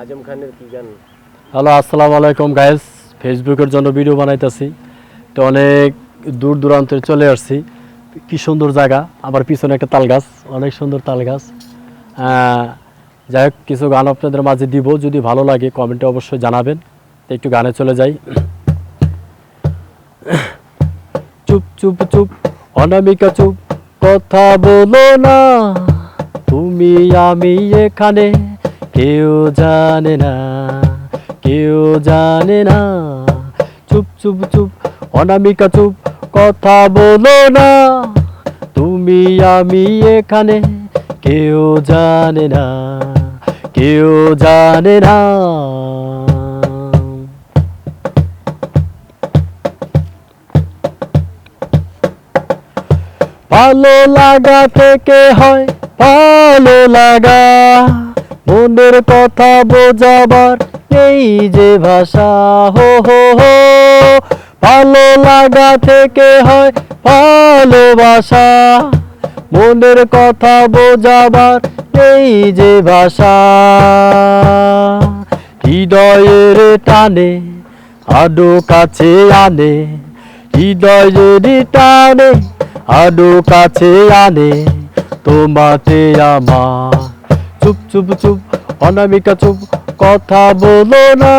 আজম খানের কি গান? হ্যালো, আসসালামু আলাইকুম গাইস। ফেসবুকের জন্য ভিডিও বানাইতেছি, তো অনেক দূর দূরান্তে চলে আসছি। কি সুন্দর জায়গা, আমার পিছনে একটা তাল গাছ, অনেক সুন্দর তাল গাছ। যাই হোক, কিছু গান আপনাদের মাঝে দিব, যদি ভালো লাগে কমেন্টে অবশ্যই জানাবেন। তো একটু গানে চলে যাই। চুপ চুপ চুপ অনামিকা চুপ, কথা বলো না, তুমি আমি এখানে, কেউ জানে না, কেউ জানে না। চুপ চুপ চুপ অনামিকা চুপ, কথা বলো না, তুমি আমি এখানে, কেউ জানে না, কেউ জানে না। ভালো লাগা থেকে হয় ভালো লাগা, মনের কথা বোঝাবার এই যে ভাষা, হো হো হো। ভালো লাগা থেকে হয় ভালোবাসা, মনের কথা বোঝাবার এই যে ভাষা। হৃদয়ের টানে আদো কাছে আনে, হৃদয়ের টানে আদো কাছে আনে, তোমাতে আমার। চুপ চুপ চুপ অনামিকা চুপ, কথা বলো না,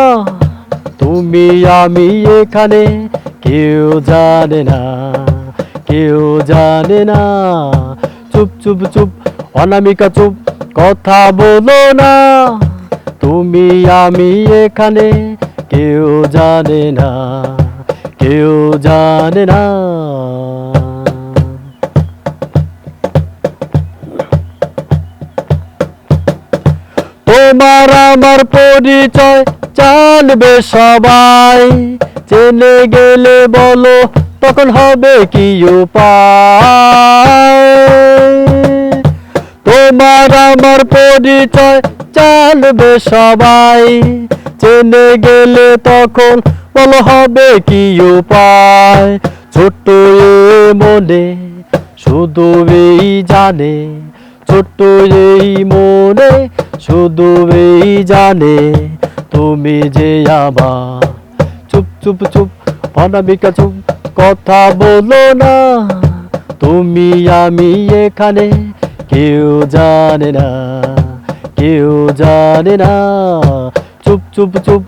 তুমি আমি এখানে, কেউ জানে না, কেউ জানে না। চুপ চুপ চুপ অনামিকা চুপ, কথা বলো না, তুমি আমি এখানে, কেউ জানে না, কেউ জানে না। তোমার আমার পরিচয় জানবে সবাই, জেনে গেলে বলো তখন হবে কি উপায়। তোমার আমার পরিচয় জানবে সবাই, জেনে গেলে তখন বলো হবে কি উপায়। ছোট্ট এ মনে শুধু এই জানে, ছোট্ট এই মনে শুধু এই জানে, তুমি যে আমার। চুপ চুপ চুপ অনামিকা চুপ, কথা বলো না, তুমি আমি এখানে, কেউ জানে না, কেউ জানে না। চুপ চুপ চুপ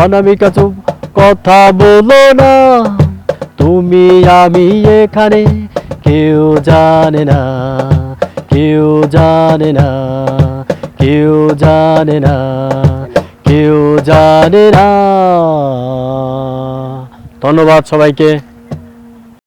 অনামিকা চুপ, কথা বলো না, তুমি আমি এখানে, কেউ জানে না, কেউ জানে না, কেউ জানে না, কেউ জানে না। ধন্যবাদ সবাইকে।